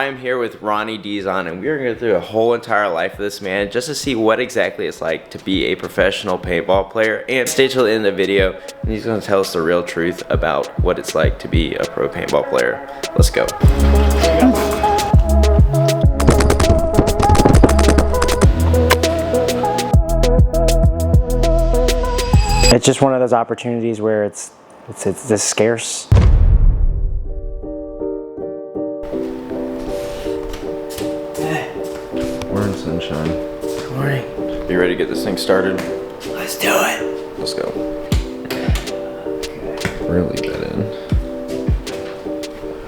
I am here with Ronnie Dizon, and we're going to go through a whole entire life of this man just to see what exactly it's like to be a professional paintball player. And stay till the end of the video, and he's going to tell us the real truth about what it's like to be a pro paintball player. Let's go. It's just one of those opportunities where it's this scarce. Morning, sunshine. Good morning. You ready to get this thing started? Let's do it. Let's go. Okay. Really get in.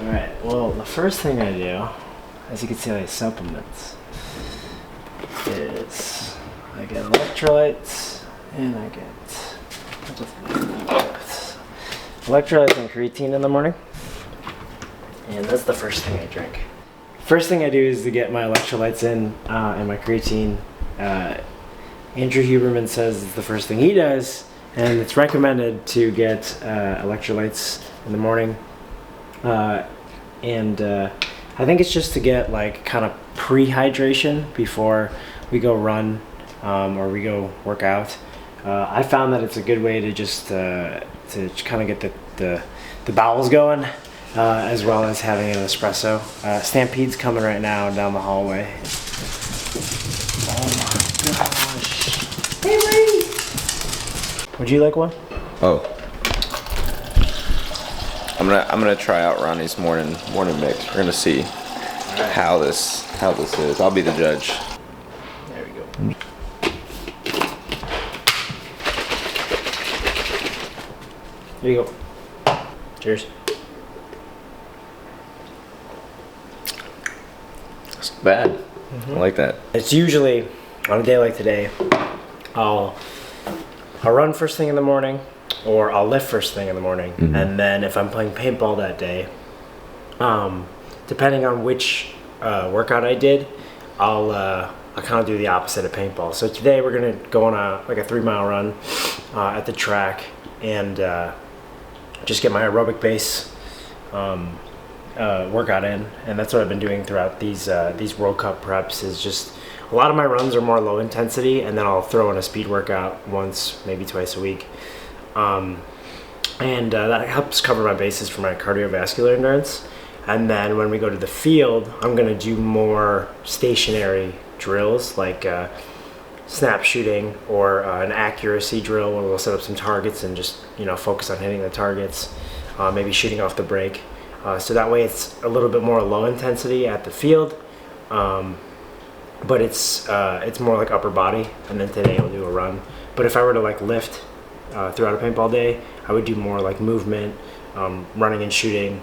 Alright, well, the first thing I do, as you can see, like supplements, is I get electrolytes and I get electrolytes and creatine in the morning, and that's the first thing I drink. First thing I do is to get my electrolytes in and my creatine. Andrew Huberman says it's the first thing he does, and it's recommended to get electrolytes in the morning. And I think it's just to get like kind of pre-hydration before we go run or we go work out. I found that it's a good way to just to kind of get the bowels going, as well as having an espresso. Stampede's coming right now down the hallway. Oh my gosh! Hey, Lee! Would you like one? Oh, I'm gonna try out Ronnie's morning mix. We're gonna see how this is. I'll be the judge. There we go. There you go. Cheers. It's bad. I like that. It's usually on a day like today, I'll run first thing in the morning, or I'll lift first thing in the morning, and then if I'm playing paintball that day, depending on which workout I did, I'll kind of do the opposite of paintball. So today we're gonna go on a 3-mile run at the track and just get my aerobic base workout in, and that's what I've been doing throughout these World Cup preps. Is just a lot of my runs are more low intensity, and then I'll throw in a speed workout once, maybe twice a week, and that helps cover my bases for my cardiovascular endurance. And then when we go to the field, I'm gonna do more stationary drills like snap shooting or an accuracy drill where we'll set up some targets and just focus on hitting the targets, maybe shooting off the break. So that way it's a little bit more low intensity at the field, but it's more like upper body. And then today I'll do a run. But if I were to like lift throughout a paintball day, I would do more like movement, running and shooting,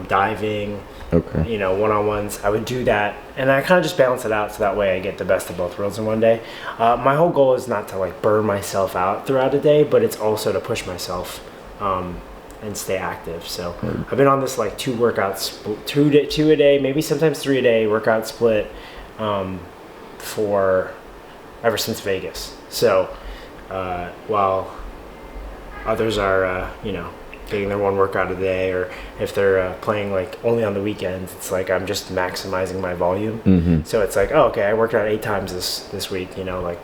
diving. Okay. One-on-ones. I would do that, and I kind of just balance it out so that way I get the best of both worlds in one day. My whole goal is not to like burn myself out throughout the day, but it's also to push myself and stay active. So I've been on this like 2 workouts, 2 a day, maybe sometimes 3 a day workout split for ever since Vegas. So while others are getting their 1 workout a day, or if they're playing like only on the weekends, it's like I'm just maximizing my volume. So it's like, oh, okay, I worked out 8 times this week, like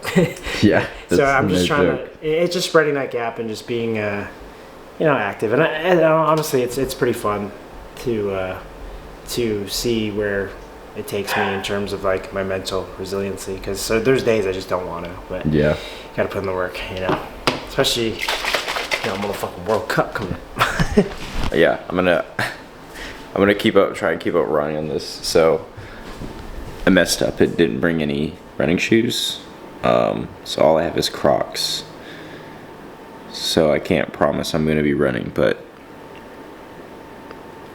yeah. So I'm just trying it's just spreading that gap and just being active. And honestly, it's pretty fun to see where it takes me in terms of like my mental resiliency, because there's days I just don't want to, but yeah, gotta put in the work, especially motherfucking World Cup coming. Yeah, I'm gonna try and keep up running on this. So I messed up. It didn't bring any running shoes, so all I have is Crocs. So I can't promise I'm gonna be running, but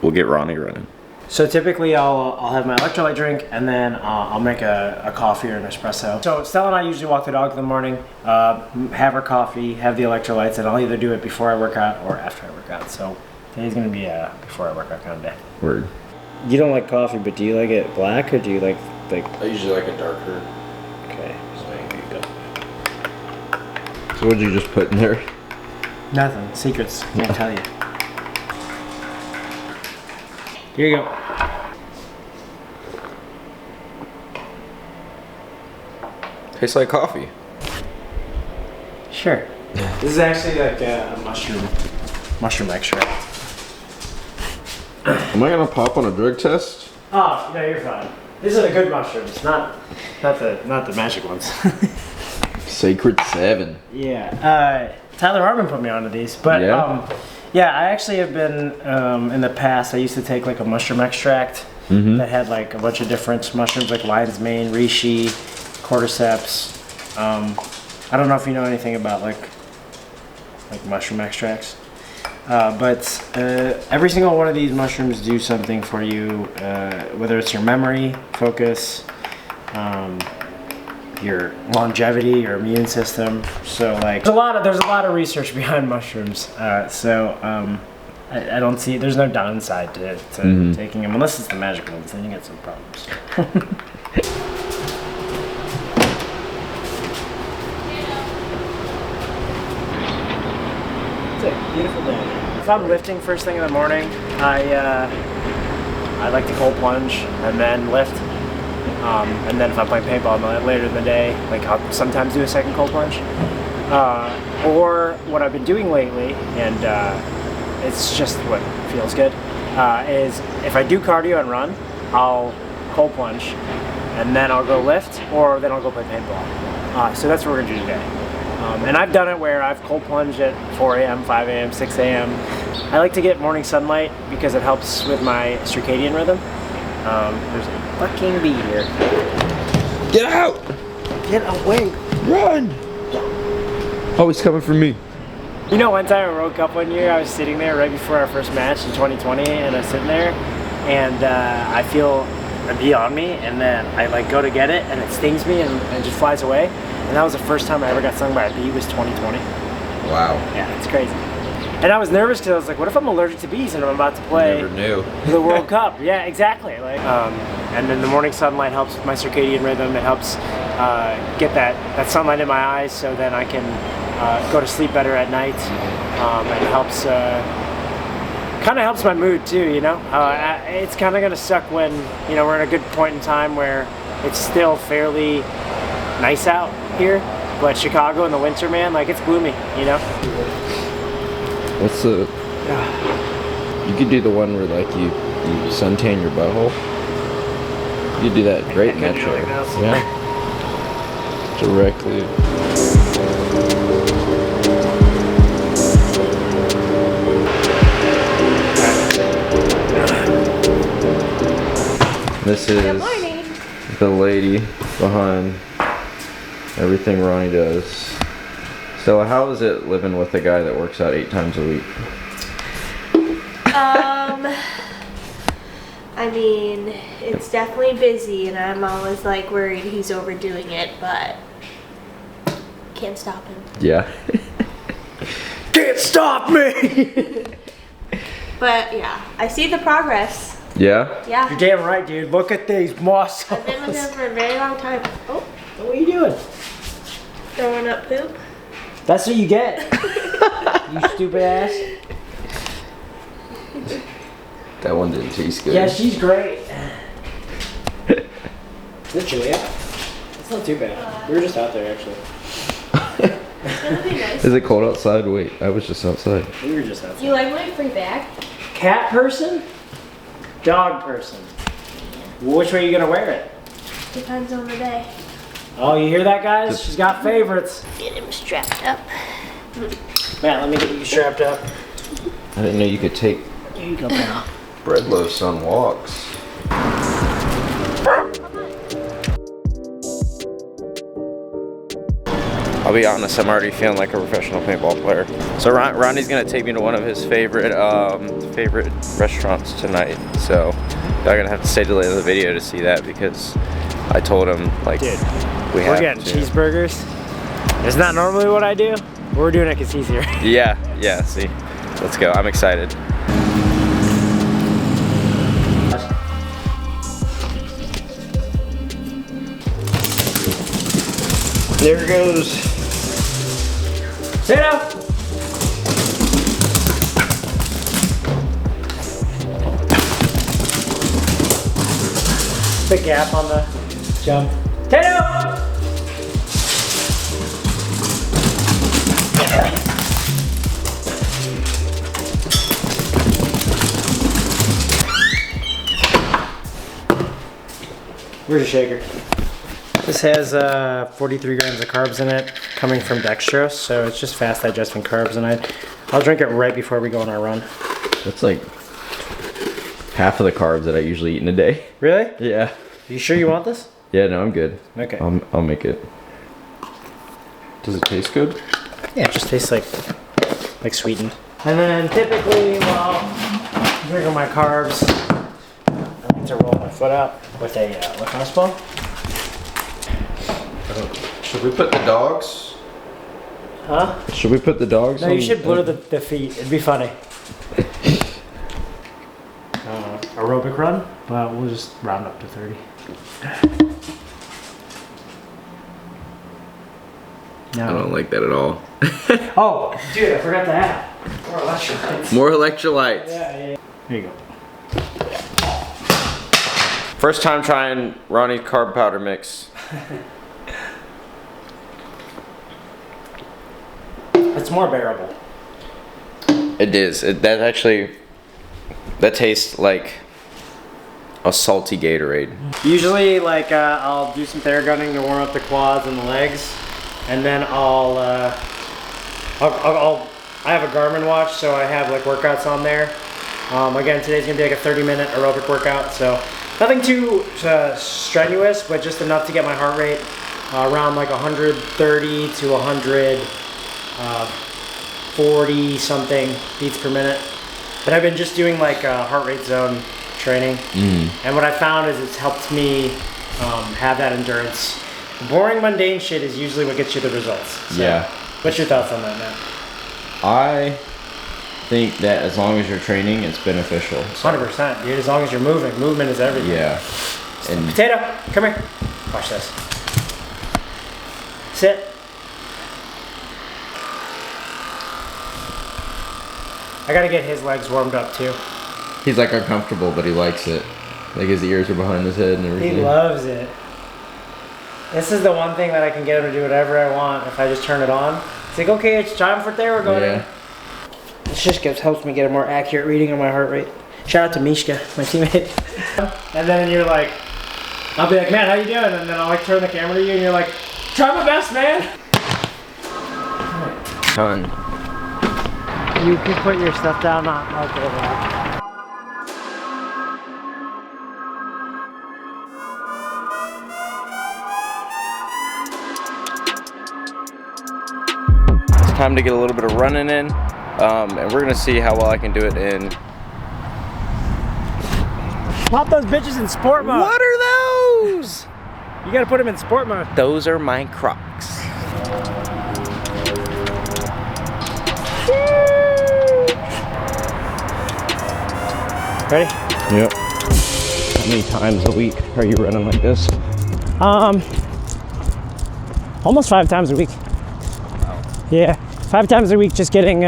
we'll get Ronnie running. So typically I'll have my electrolyte drink, and then I'll make a coffee or an espresso. So Stella and I usually walk the dog in the morning, have our coffee, have the electrolytes, and I'll either do it before I work out or after I work out. So today's gonna be a before I work out kind of day. Word. You don't like coffee, but do you like it black, or do you like? I usually like it darker. Okay, so here you go. So what'd you just put in there? Nothing. Secrets. Can't tell you. Here you go. Tastes like coffee. Sure. This is actually like a mushroom extract. Am I gonna pop on a drug test? Oh, no, you're fine. These are the good mushrooms, not the magic ones. Sacred 7. Yeah. Tyler Hartman put me onto these, but yeah, I actually have been in the past. I used to take like a mushroom extract that had like a bunch of different mushrooms, like lion's mane, reishi, cordyceps. I don't know if you know anything about like mushroom extracts, but every single one of these mushrooms do something for you, whether it's your memory, focus, your longevity, your immune system. So like there's a lot of research behind mushrooms. I don't see, there's no downside to taking them, unless it's the magic ones, then you get some problems. It's a beautiful day. If I'm lifting first thing in the morning, I like to cold plunge and then lift. And then if I'm playing paintball later in the day, like I'll sometimes do a second cold plunge. Or what I've been doing lately, and it's just what feels good, is if I do cardio and run, I'll cold plunge, and then I'll go lift, or then I'll go play paintball. So that's what we're gonna do today. And I've done it where I've cold plunged at 4 a.m., 5 a.m., 6 a.m. I like to get morning sunlight because it helps with my circadian rhythm. There's a fucking bee here. Get out! Get away! Run! Oh, he's coming for me. You know, one time I woke up one year, I was sitting there right before our first match in 2020, and I was sitting there, and I feel a bee on me, and then I like go to get it, and it stings me and just flies away. And that was the first time I ever got stung by a bee, was 2020. Wow. Yeah, it's crazy. And I was nervous because I was like, what if I'm allergic to bees and I'm about to play Never knew. the World Cup? Yeah, exactly. Like, and then the morning sunlight helps with my circadian rhythm. It helps get that sunlight in my eyes, so then I can go to sleep better at night. It helps, kind of helps my mood too, you know? It's kind of gonna suck when, you know, we're in a good point in time where it's still fairly nice out here, but Chicago in the winter, man, like it's gloomy, you know? What's the... You could do the one where like you suntan your butthole. You could do that great in that chair. Like this. Yeah. Directly. This is the lady behind everything Ronnie does. So how is it living with a guy that works out 8 times a week? I mean, it's definitely busy, and I'm always like worried he's overdoing it, but can't stop him. Yeah. Can't stop me! But yeah, I see the progress. Yeah? Yeah. You're damn right, dude. Look at these muscles. I've been with him for a very long time. Oh, What are you doing? throwing up poop. That's what you get. You stupid ass. That one didn't taste good. Yeah, she's great. Is it chilly out? It's not too bad. We were just out there, actually. It's gonna be nice. Is it cold outside? Wait, I was just outside. We were just outside. You like my free bag? Cat person? Dog person? Which way are you gonna wear it? Depends on the day. Oh, you hear that, guys? She's got favorites. Get him strapped up. Matt, let me get you strapped up. I didn't know you could take Here you go, pal. bread loaves on walks. I'll be honest, I'm already feeling like a professional paintball player. So Ronnie's gonna take me to one of his favorite restaurants tonight. So y'all gonna have to stay till the end of the video to see that, because I told him, like, Dude, we we're have getting to. cheeseburgers. It's not normally what I do, but we're doing it because he's here. Yeah, see. Let's go, I'm excited. There it goes. Sit up. Big gap on the jump. Tato! Where's your shaker? This has 43 grams of carbs in it, coming from dextrose, so it's just fast digesting carbs, and I'll drink it right before we go on our run. That's like half of the carbs that I usually eat in a day. Really? Yeah. You sure you want this? Yeah, no, I'm good. Okay. I'll make it. Does it taste good? Yeah, it just tastes like sweetened. And then typically, while I'm drinking my carbs, I like to roll my foot out with a lacrosse ball. Should we put the dogs? Huh? Should we put the dogs? No, you should blur the feet. It'd be funny. Aerobic run, but we'll just round up to 30. I don't like that at all. Oh, dude, I forgot to add more electrolytes. More electrolytes. Yeah. There you go. First time trying Ronnie's carb powder mix. It's more bearable. It is. That tastes like a salty Gatorade. Usually, like, I'll do some Theragunning to warm up the quads and the legs, and then I have a Garmin watch, so I have like workouts on there. Again, today's gonna be like a 30-minute aerobic workout, so nothing too strenuous, but just enough to get my heart rate around like 130 to 140 something beats per minute. But I've been just doing like heart rate zone training, and what I found is it's helped me have that endurance. Boring, mundane shit is usually what gets you the results. So, yeah. What's your thoughts on that, Matt? I think that as long as you're training, it's beneficial. 100%, dude. As long as you're moving, movement is everything. Yeah. And Potato, come here. Watch this. Sit. I gotta get his legs warmed up too. he's like uncomfortable, but he likes it. Like his ears are behind his head and everything. He loves it. This is the one thing that I can get him to do whatever I want if I just turn it on. It's like, okay, it's time for Theragun. Yeah. This just helps me get a more accurate reading of my heart rate. Shout out to Mishka, my teammate. And then you're like, I'll be like, man, how you doing? And then I'll like turn the camera to you and you're like, try my best, man. Ton. You can put your stuff down, I'll go over that. Time to get a little bit of running in, and we're gonna see how well I can do it in. Pop those bitches in sport mode. What are those? You gotta put them in sport mode. Those are my Crocs. Ready? Yep. How many times a week are you running like this? Almost 5 times a week. Yeah, 5 times a week, just getting,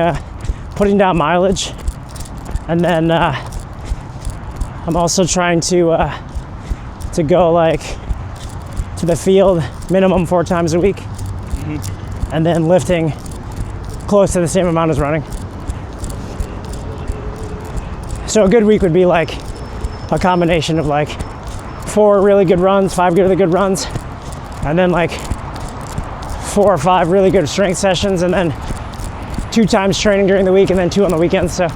putting down mileage. And then, I'm also trying to go like to the field minimum 4 times a week. Mm-hmm. And then lifting close to the same amount as running. So a good week would be like a combination of like 4 really good runs, 5 really good runs, and then like 4 or 5 really good strength sessions, and then 2 times training during the week and then 2 on the weekends. So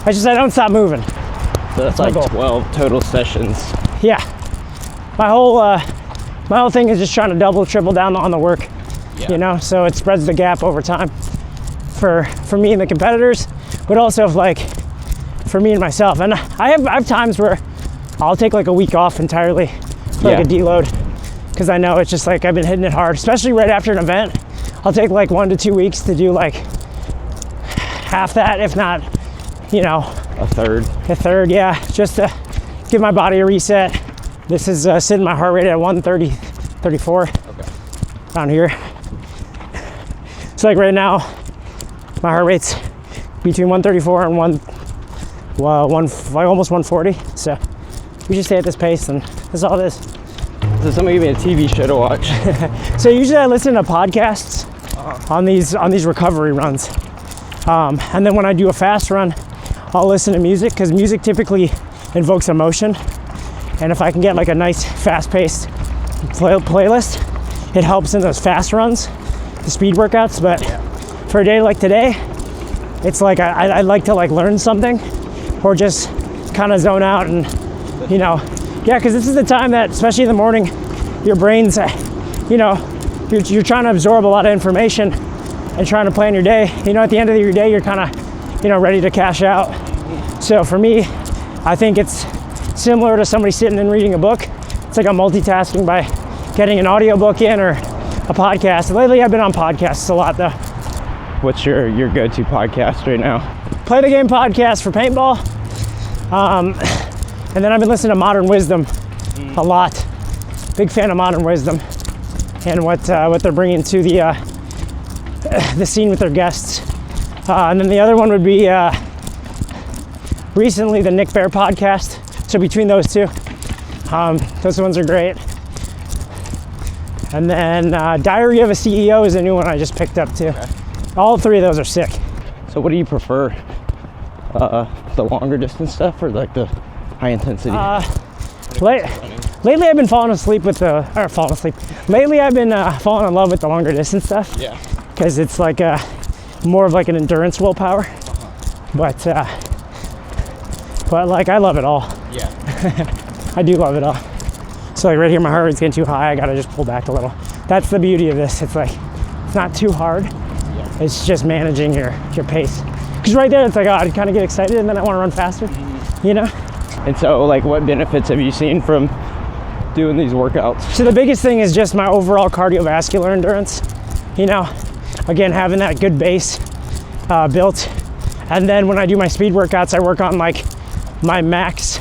I don't stop moving. So that's like 12 total sessions. Yeah. My whole thing is just trying to double, triple down on the work. Yeah. You know, so it spreads the gap over time for me and the competitors, but also for me and myself. And I have times where I'll take like a week off entirely, like a deload, because I know it's just like I've been hitting it hard, especially right after an event. I'll take like 1 to 2 weeks to do like half that, if not, you know, a third, yeah, just to give my body a reset. This is sitting my heart rate at 130, 34, around here. So like right now, my heart rate's between 134 and almost 140. So we just stay at this pace, and that's all it is. So somebody give me a TV show to watch. So usually I listen to podcasts. on these recovery runs. And then when I do a fast run, I'll listen to music, because music typically invokes emotion. And if I can get like a nice fast-paced playlist, it helps in those fast runs, the speed workouts. But for a day like today, it's like I like to like learn something, or just kind of zone out and, you know, because this is the time that, especially in the morning, your brain's, you know, you're trying to absorb a lot of information and trying to plan your day. You know, at the end of your day, you're kind of, you know, ready to cash out. So for me, I think it's similar to somebody sitting and reading a book. It's like I'm multitasking by getting an audiobook in or a podcast. Lately, I've been on podcasts a lot, though. What's your go-to podcast right now? Play the Game podcast for paintball. And then I've been listening to Modern Wisdom a lot. Big fan of Modern Wisdom and what they're bringing to the scene with their guests. And then the other one would be recently the Nick Bear podcast. So between those two, those ones are great. And then Diary of a CEO is a new one I just picked up too. Okay. All three of those are sick. So what do you prefer? The longer distance stuff or like the high intensity? Lately I've been falling in love with the longer distance stuff. Yeah. Because it's like more of like an endurance willpower. But like I love it all. Yeah. I do love it all. So like right here, my heart rate's getting too high. I gotta just pull back a little. That's the beauty of this. It's like, it's not too hard. Yeah. It's just managing your pace. Because right there, it's like, oh, I kind of get excited and then I want to run faster, you know? And so like what benefits have you seen from doing these workouts? So the biggest thing is just my overall cardiovascular endurance. You know, again, having that good base built. And then when I do my speed workouts, I work on like my max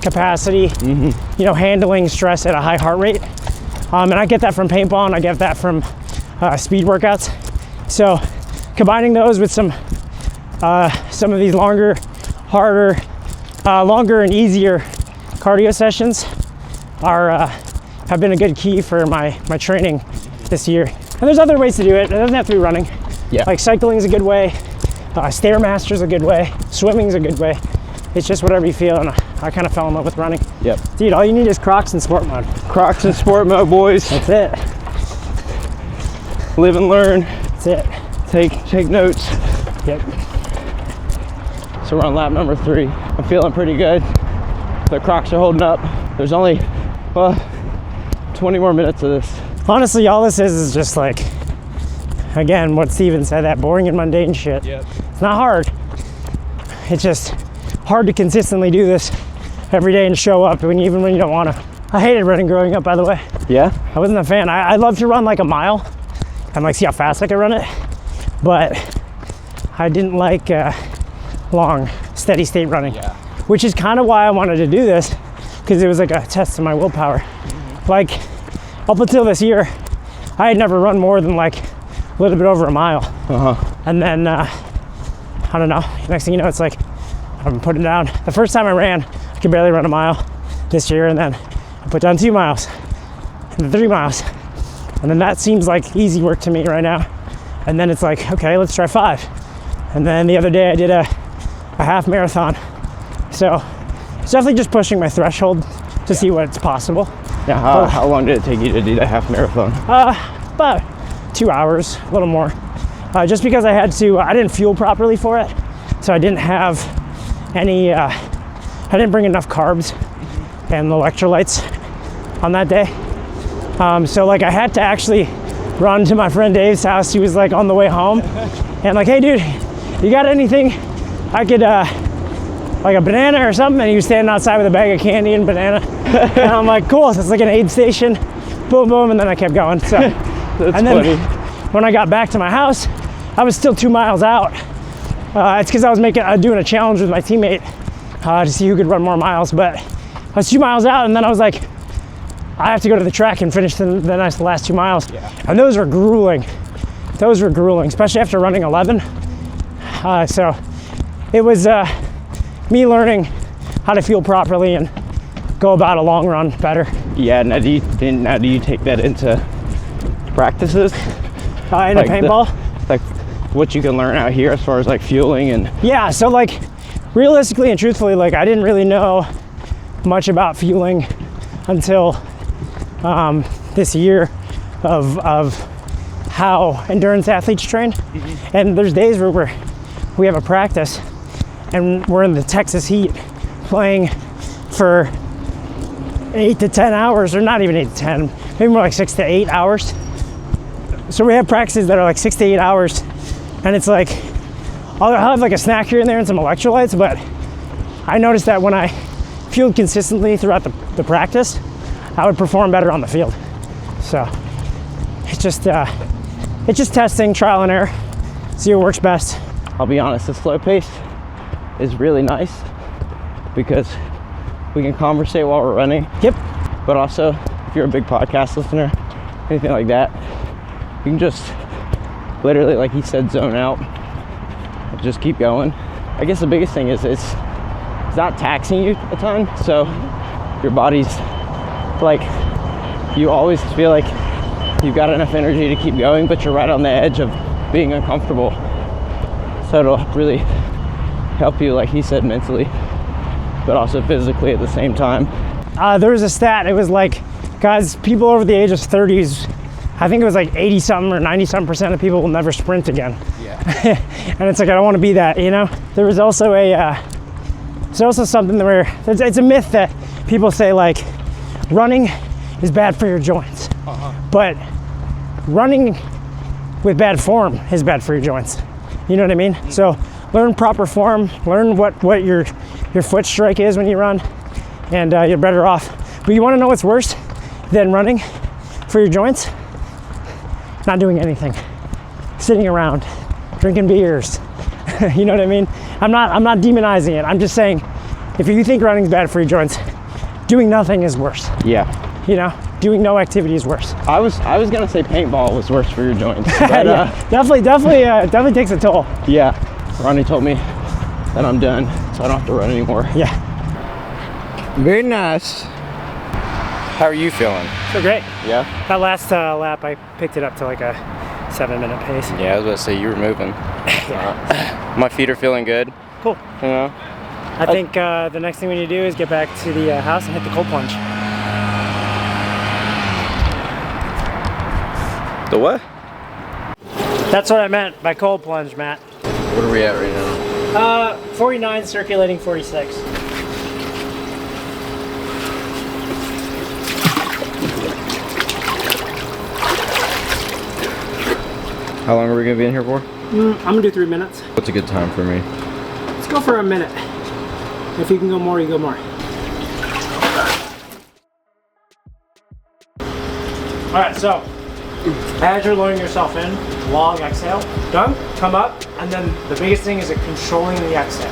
capacity, you know, handling stress at a high heart rate. And I get that from paintball and I get that from speed workouts. So combining those with some of these longer, harder, longer and easier cardio sessions have been a good key for my training this year. And there's other ways to do it. It doesn't have to be running. Yeah. Like cycling is a good way. Stairmaster is a good way. Swimming is a good way. It's just whatever you feel, and I kind of fell in love with running. Yep. Dude, all you need is Crocs and sport mode. Crocs and sport mode, boys. That's it. Live and learn. That's it. Take notes. Yep. So we're on lap number 3. I'm feeling pretty good. The Crocs are holding up. There's only 20 more minutes of this. Honestly, all this is just like, again, what Steven said, that boring and mundane shit. Yep. It's not hard. It's just hard to consistently do this every day and show up even when you don't want to. I hated running growing up, by the way. Yeah? I wasn't a fan. I love to run like a mile and like see how fast I could run it, but I didn't like long, steady state running, which is kind of why I wanted to do this, because it was like a test of my willpower. Like up until this year, I had never run more than like a little bit over a mile. And then, I don't know, next thing you know, it's like, I'm putting down, the first time I ran, I could barely run a mile this year, and then I put down 2 miles, and then 3 miles. And then that seems like easy work to me right now. And then it's like, okay, let's try 5. And then the other day I did a half marathon. So it's definitely just pushing my threshold to see what's possible. Yeah, how long did it take you to do that half marathon? About 2 hours, a little more. Just because I didn't fuel properly for it. So I didn't have any, I didn't bring enough carbs and electrolytes on that day. So like I had to actually run to my friend Dave's house. He was like on the way home and like, hey dude, you got anything I could, like a banana or something? And he was standing outside with a bag of candy and banana. And I'm like, cool, so it's like an aid station. Boom, boom, and then I kept going. So, That's and then funny. when I got back to my house, I was still 2 miles out. It's because I was doing a challenge with my teammate to see who could run more miles. But I was 2 miles out, and then I was like, I have to go to the track and finish the last 2 miles. Yeah. And those were grueling. Those were grueling, especially after running 11. So it was me learning how to fuel properly and go about a long run better. Yeah, now do you take that into practices? In a paintball? Like what you can learn out here as far as like fueling and... Yeah, so like realistically and truthfully, like I didn't really know much about fueling until this year of how endurance athletes train. And there's days where we have a practice and we're in the Texas heat playing for 8 to 10 hours, or not even 8 to 10, maybe more like 6 to 8 hours. So we have practices that are like 6 to 8 hours, and it's like, I'll have like a snack here and there and some electrolytes, but I noticed that when I fueled consistently throughout the practice, I would perform better on the field. So it's just testing, trial and error, see what works best. I'll be honest, the slow pace is really nice because we can conversate while we're running. Yep. But also, if you're a big podcast listener, anything like that, you can just literally, like he said, zone out, just keep going. I guess the biggest thing is it's not taxing you a ton, so your body's like, you always feel like you've got enough energy to keep going, but you're right on the edge of being uncomfortable. So it'll really help you, like he said, mentally, but also physically at the same time. There was a stat, it was like, guys, people over the age of 30s, I think it was like 80 something or 90 something% of people will never sprint again. Yeah. And it's like, I don't want to be that, you know? There was also there's also something where, it's a myth that people say like, running is bad for your joints. But running with bad form is bad for your joints. You know what I mean? So learn proper form, learn what your foot strike is when you run, and you're better off. But you want to know what's worse than running for your joints? Not doing anything, sitting around, drinking beers. You know what I mean? I'm not demonizing it. I'm just saying, if you think running's bad for your joints, doing nothing is worse. Yeah. You know, doing no activity is worse. I was gonna say paintball was worse for your joints, but yeah, definitely takes a toll. Yeah, Ronnie told me that I'm done, so I don't have to run anymore. Yeah. Very nice. How are you feeling? So great. Yeah? That last lap, I picked it up to like a 7-minute pace. Yeah, I was about to say, you were moving. My feet are feeling good. Cool. You know? I think the next thing we need to do is get back to the house and hit the cold plunge. The what? That's what I meant by cold plunge, Matt. What are we at right now? 49 circulating 46. How long are we gonna be in here for? I'm gonna do 3 minutes. What's a good time for me? Let's go for a minute. If you can go more, you go more. All right, so as you're lowering yourself in, long exhale, done, come up, and then the biggest thing is controlling the exhale.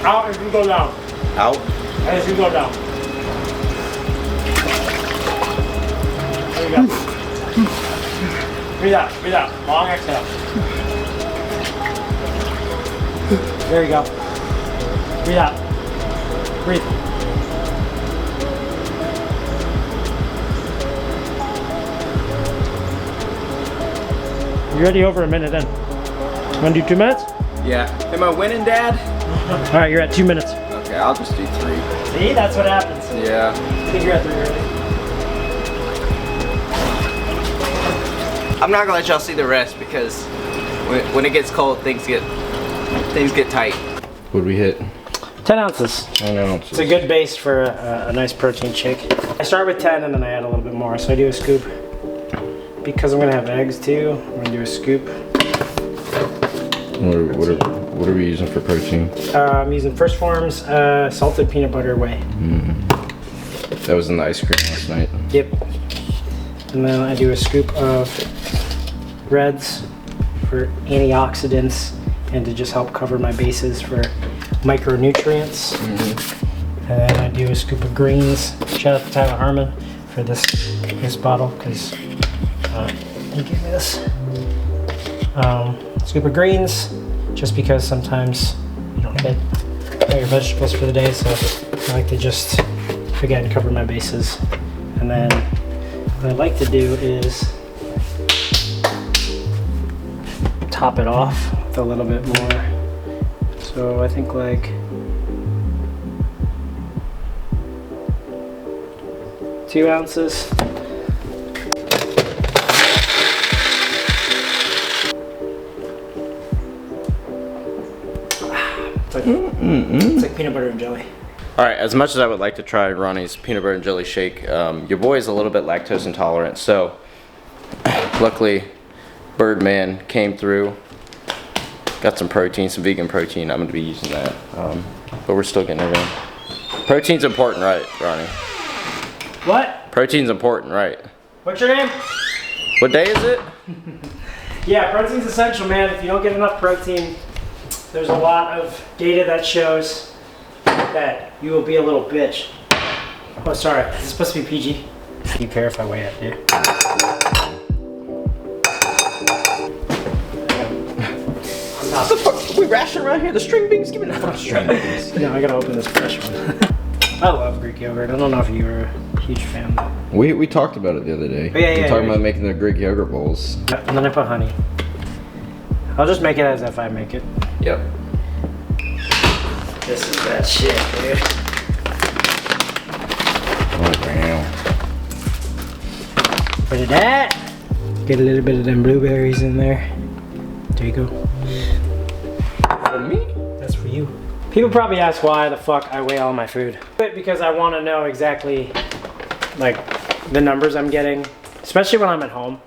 Out as you go down. Out? As you go down. There you go. Breathe out, long exhale. There you go. Breathe out. Breathe. You're already over a minute in. Want to do 2 minutes? Yeah. Am I winning, Dad? All right, you're at 2 minutes. Okay, I'll just do 3. See, that's what happens. Yeah. I think you're at 3 already. I'm not gonna let y'all see the rest because when it gets cold, things get tight. What'd we hit? 10 ounces. 10 ounces. It's a good base for a nice protein shake. I start with 10 and then I add a little bit more. So I do a scoop. Because I'm gonna have eggs too, I'm gonna do a scoop. What are we using for protein? I'm using First Form's salted peanut butter whey. That was in the ice cream last night. Yep. And then I do a scoop of reds for antioxidants and to just help cover my bases for micronutrients. And then I do a scoop of greens. Shout out to Tyler Harmon for this bottle because he gave me this. Scoop of greens, just because sometimes you don't hit all your vegetables for the day, so I like to just, again, cover my bases. And then What I'd like to do is top it off with a little bit more. So I think like 2 ounces. It's like peanut butter and jelly. All right, as much as I would like to try Ronnie's peanut butter and jelly shake, your boy is a little bit lactose intolerant, so luckily Birdman came through, got some protein, some vegan protein. I'm gonna be using that, but we're still getting everything. Protein's important, right, Ronnie? What? Protein's important, right? What's your name? What day is it? Yeah, protein's essential, man. If you don't get enough protein, there's a lot of data that shows that you will be a little bitch. Oh, sorry. This is supposed to be PG. Do you care if I weigh it, dude? What the fuck? We ration around here? The string beans? Give me the string beans. No, I gotta open this fresh one. I love Greek yogurt. I don't know if you were a huge fan. We talked about it the other day. Oh, yeah, We're talking about making the Greek yogurt bowls. Yep, and then I put honey. I'll just make it as if I make it. Yep. This is that shit, dude. Oh, wow. Put it at. Get a little bit of them blueberries in there. There you go. For me? That's for you. People probably ask why the fuck I weigh all my food. Because I want to know exactly, like, the numbers I'm getting, especially when I'm at home.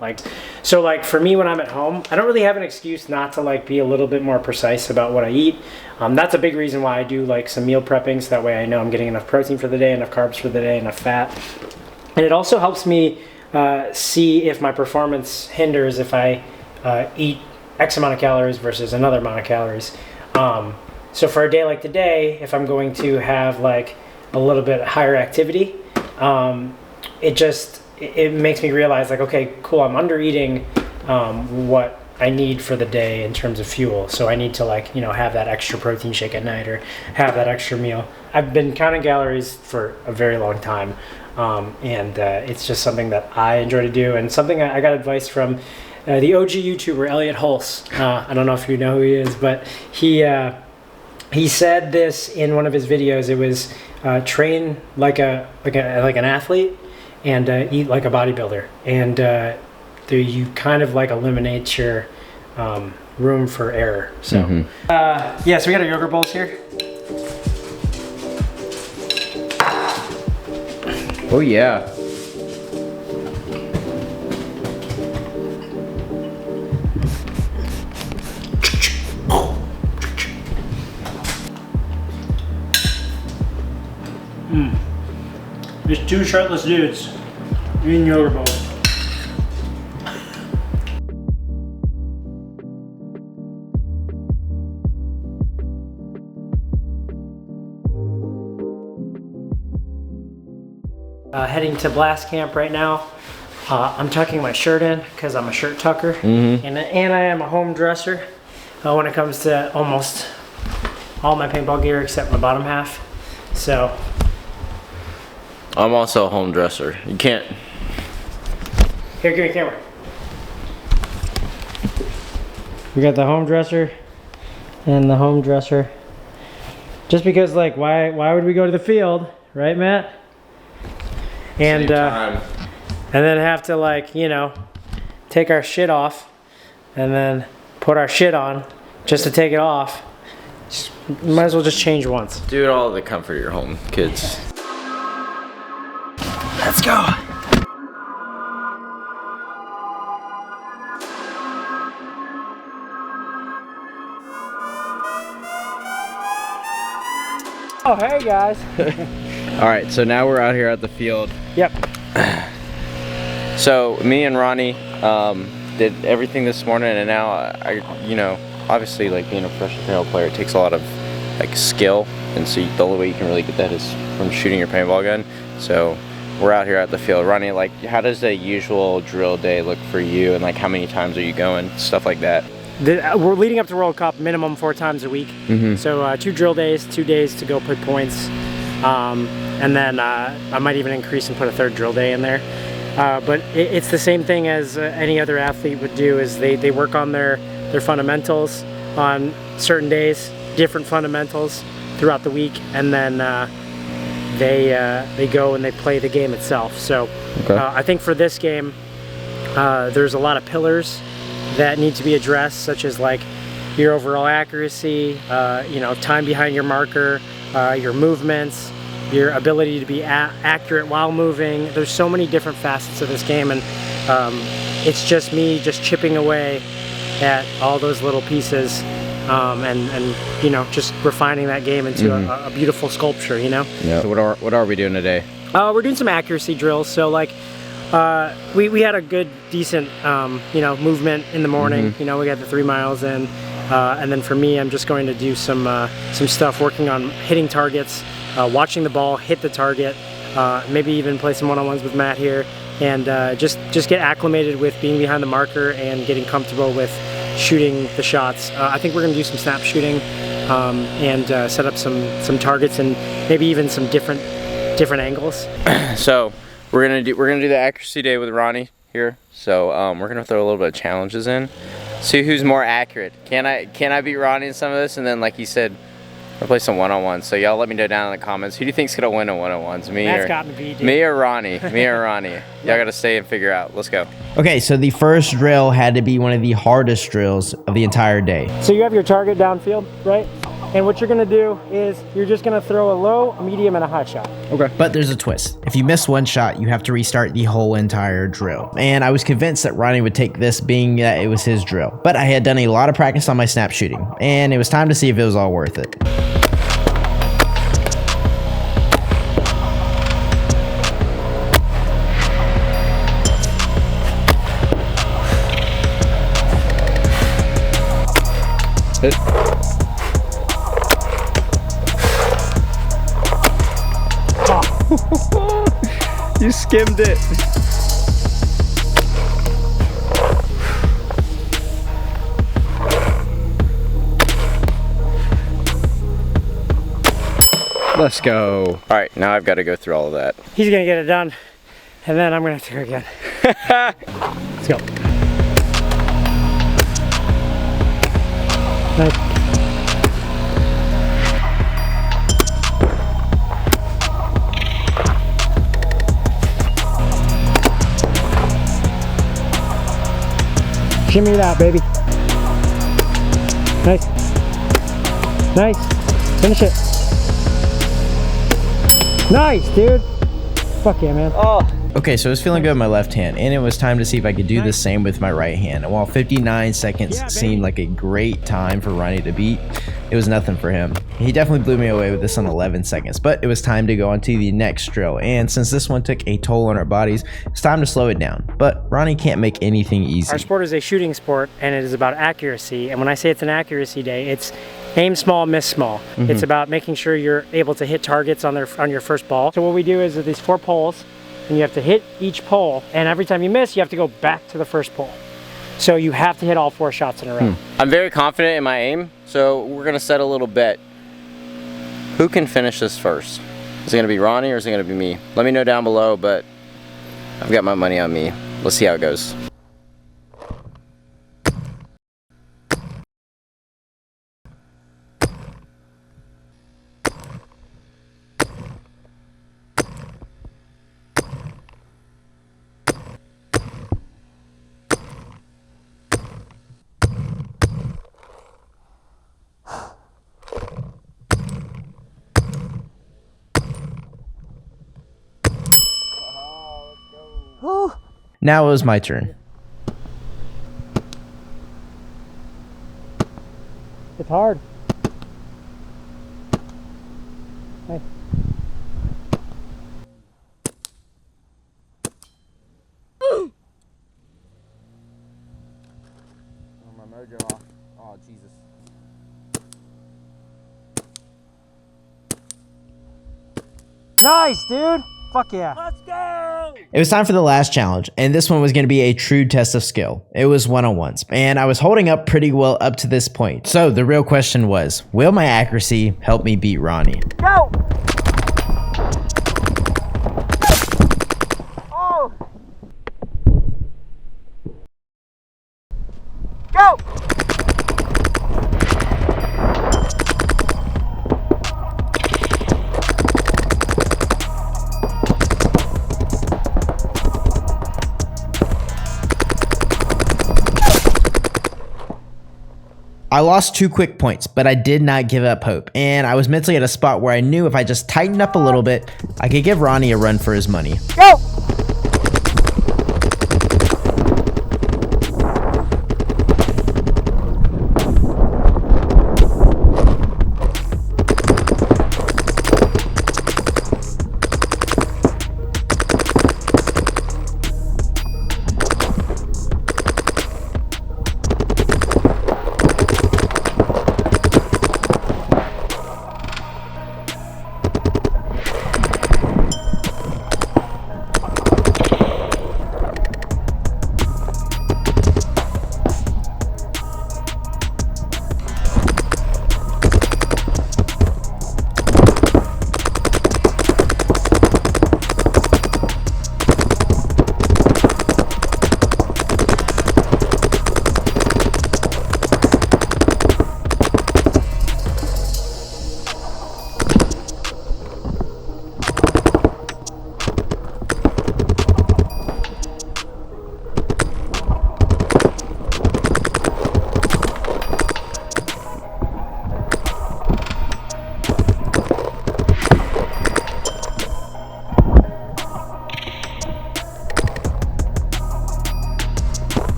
So for me, when I'm at home, I don't really have an excuse not to like be a little bit more precise about what I eat. That's a big reason why I do like some meal prepping, so that way I know I'm getting enough protein for the day, enough carbs for the day, enough fat. And it also helps me see if my performance hinders if I eat X amount of calories versus another amount of calories. So for a day like today, if I'm going to have like a little bit higher activity, it makes me realize like, okay, cool, I'm under eating what I need for the day in terms of fuel. So I need to like, have that extra protein shake at night or have that extra meal. I've been counting calories for a very long time. And it's just something that I enjoy to do, and something I got advice from the OG YouTuber, Elliot Hulse. I don't know if you know who he is, but he said this in one of his videos. It was train like an athlete and eat like a bodybuilder, and you kind of like eliminate your room for error. So yeah, so we got our yogurt bowls here. Oh yeah. There's 2 shirtless dudes eating yogurt bowls. Heading to blast camp right now. I'm tucking my shirt in because I'm a shirt tucker, and I am a home dresser when it comes to almost all my paintball gear except my bottom half. So I'm also a home dresser. You can't. Here, give me a camera. We got the home dresser and the home dresser. Just because, like, why would we go to the field, right, Matt? And then have to, like, take our shit off and then put our shit on just to take it off. Might as well just change once. Do it all in the comfort of your home, kids. Let's go. Oh, hey guys. All right, so now we're out here at the field. Yep. So me and Ronnie did everything this morning, and now obviously, like, being a professional paintball player, it takes a lot of like skill, and so the only way you can really get that is from shooting your paintball gun. So we're out here at the field. Ronnie, like, how does a usual drill day look for you, and like how many times are you going, stuff like that? We're leading up to World Cup minimum 4 times a week. So 2 drill days, 2 days to go put points, and then I might even increase and put a 3rd drill day in there. But it's the same thing as any other athlete would do, is they work on their fundamentals on certain days, different fundamentals throughout the week, and then they go and they play the game itself. So I think for this game, there's a lot of pillars that need to be addressed, such as like your overall accuracy, time behind your marker, your movements, your ability to be accurate while moving. There's so many different facets of this game, and it's just me just chipping away at all those little pieces, and just refining that game into a beautiful sculpture, Yeah. So what are we doing today? We're doing some accuracy drills. So like, we had a good, decent, movement in the morning. We got the 3 miles in, and then for me, I'm just going to do some stuff working on hitting targets, watching the ball hit the target, maybe even play some one-on-ones with Matt here, and just get acclimated with being behind the marker and getting comfortable with shooting the shots. I think we're going to do some snap shooting, and set up some targets and maybe even some different angles. So we're gonna do the accuracy day with Ronnie here. So we're gonna throw a little bit of challenges in, see who's more accurate. Can I beat Ronnie in some of this? And then, like he said, I'll play some one-on-ones. So y'all let me know down in the comments, who do you think's gonna win in one-on-ones? Me or Ronnie? Me or Ronnie? Y'all gotta stay and figure out. Let's go. Okay, so the first drill had to be one of the hardest drills of the entire day. So you have your target downfield, right? And what you're gonna do is you're just gonna throw a low, a medium, and a high shot. Okay. But there's a twist. If you miss one shot, you have to restart the whole entire drill. And I was convinced that Ronnie would take this, being that it was his drill. But I had done a lot of practice on my snap shooting, and it was time to see if it was all worth it. You skimmed it. Let's go. All right, now I've got to go through all of that. He's gonna get it done, and then I'm gonna have to go again. Let's go. Nice. Shimmy it out, baby. Nice. Nice. Finish it. Nice, dude. Fuck yeah, man. Oh. Okay, so I was feeling good with my left hand, and it was time to see if I could do the same with my right hand. And while 59 seconds seemed like a great time for Ronnie to beat, it was nothing for him. He definitely blew me away with this on 11 seconds, but it was time to go on to the next drill. And since this one took a toll on our bodies, it's time to slow it down. But Ronnie can't make anything easy. Our sport is a shooting sport, and it is about accuracy. And when I say it's an accuracy day, it's aim small, miss small. It's about making sure you're able to hit targets on your first ball. So what we do is with these 4 poles, and you have to hit each pole, and every time you miss, you have to go back to the first pole. So you have to hit all 4 shots in a row. I'm very confident in my aim, so we're gonna set a little bet. Who can finish this first? Is it gonna be Ronnie or is it gonna be me? Let me know down below, but I've got my money on me. Let's see how it goes. Now it was my turn. It's hard. Hey. My mojo off. Oh, Jesus. Nice, dude. Fuck yeah. Let's go! It was time for the last challenge, and this one was going to be a true test of skill. It was one-on-ones, and I was holding up pretty well up to this point. So the real question was, will my accuracy help me beat Ronnie? Go! Oh! I lost 2 quick points, but I did not give up hope, and I was mentally at a spot where I knew if I just tightened up a little bit, I could give Ronnie a run for his money. Go!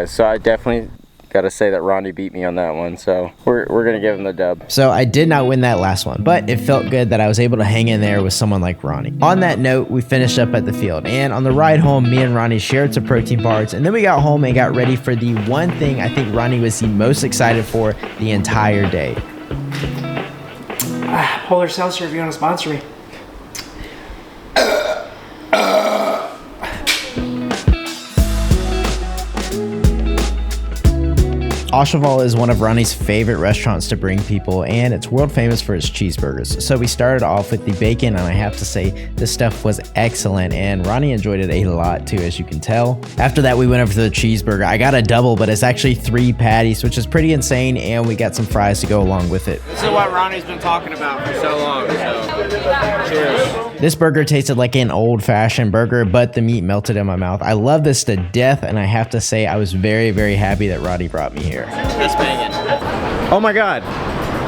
So I definitely got to say that Ronnie beat me on that one, so we're going to give him the dub. So I did not win that last one, but it felt good that I was able to hang in there with someone like Ronnie. On that note, we finished up at the field, and on the ride home, me and Ronnie shared some protein bars, and then we got home and got ready for the one thing I think Ronnie was the most excited for the entire day. Polar Seltzer, if you want to sponsor me. Oshaval is one of Ronnie's favorite restaurants to bring people, and it's world famous for its cheeseburgers. So we started off with the bacon, and I have to say this stuff was excellent, and Ronnie enjoyed it a lot too, as you can tell. After that, we went over to the cheeseburger. I got a double, but it's actually 3 patties, which is pretty insane, and we got some fries to go along with it. This is what Ronnie's been talking about for so long, so cheers. This burger tasted like an old-fashioned burger, but the meat melted in my mouth. I love this to death, and I have to say I was very, very happy that Ronnie brought me here. This banging. Oh my God,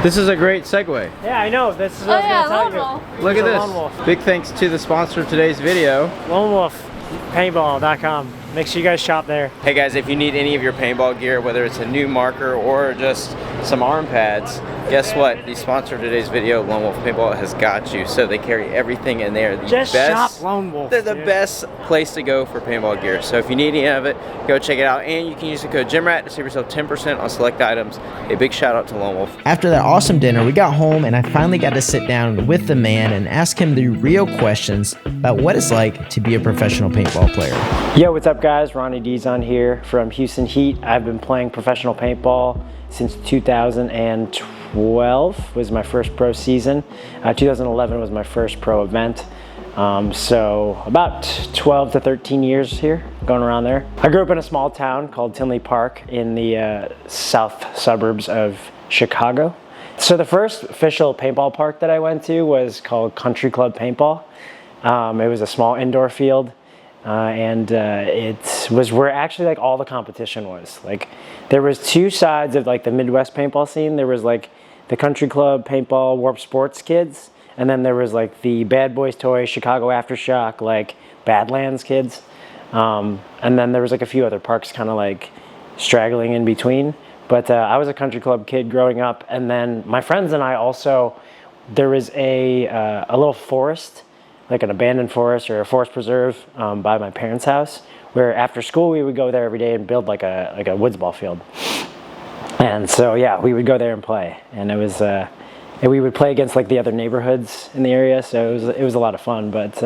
this is a great segue. Yeah, I know. This is what I was going to tell you. Look at Lone this. Wolf. Big thanks to the sponsor of today's video. Lone Wolf Paintball.com. Make sure you guys shop there. Hey guys, if you need any of your paintball gear, whether it's a new marker or just some arm pads, guess what? The sponsor of today's video, Lone Wolf Paintball, has got you. So they carry everything in there. Just shop Lone Wolf. They're the dude. best place to go for paintball gear. So if you need any of it, go check it out. And you can use the code Gymrat to save yourself 10% on select items. A big shout out to Lone Wolf. After that awesome dinner, we got home and I finally got to sit down with the man and ask him the real questions about what it's like to be a professional paintball player. Yo, what's up guys? Ronnie D's on here from Houston Heat. I've been playing professional paintball since 2012 was my first pro season. 2011 was my first pro event. So about 12 to 13 years here, going around there. I grew up in a small town called Tinley Park in the south suburbs of Chicago. So the first official paintball park that I went to was called Country Club Paintball. It was a small indoor field. It was where actually like all the competition was. Like there was 2 sides of like the Midwest paintball scene. There was like the Country Club Paintball Warp Sports kids, and then there was like the Bad Boys Toys, Chicago Aftershock, like Badlands kids. And then there was like a few other parks kind of like straggling in between. But I was a Country Club kid growing up, and then my friends and I also, there was a little forest, like an abandoned forest or a forest preserve by my parents' house, where after school we would go there every day and build like a woods ball field. And so yeah, we would go there and play, and it was and we would play against like the other neighborhoods in the area, so it was a lot of fun. But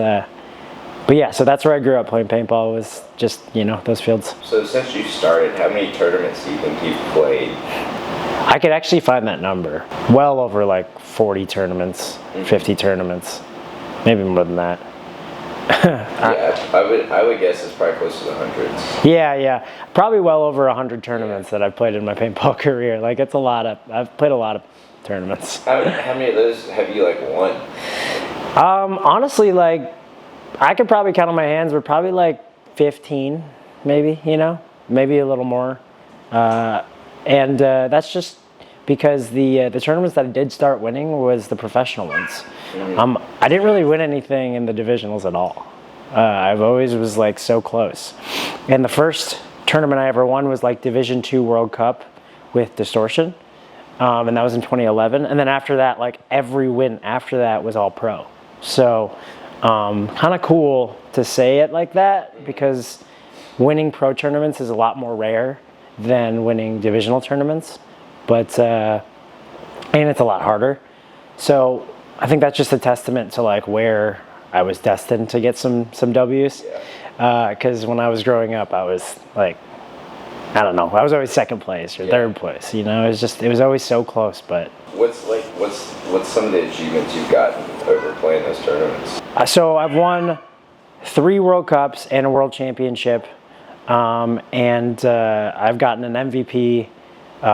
yeah, so that's where I grew up playing paintball, was just, you know, those fields. So since you started, how many tournaments do you think you've played? I could actually find that number. Well over like 40 tournaments, 50 tournaments. Maybe more than that. Yeah, I would guess it's probably close to the hundreds. Yeah. Probably well over 100 tournaments that I've played in my paintball career. Like it's a lot of, I've played a lot of tournaments. How many of those have you like won? Honestly, like I could probably count on my hands. We're probably like 15, maybe, maybe a little more. And that's just because the tournaments that I did start winning was the professional ones. I didn't really win anything in the divisionals at all. I've always was like so close. And the first tournament I ever won was like Division II World Cup with Distortion. And that was in 2011. And then after that, like every win after that was all pro. So kind of cool to say it like that, because winning pro tournaments is a lot more rare than winning divisional tournaments. But, and it's a lot harder. So I think that's just a testament to like where I was destined to get some W's. Because when I was growing up, I was like, I don't know, I was always second place or third place, it was always so close. But what's some of the achievements you've gotten over playing those tournaments? So I've won 3 World Cups and a World Championship, and I've gotten an MVP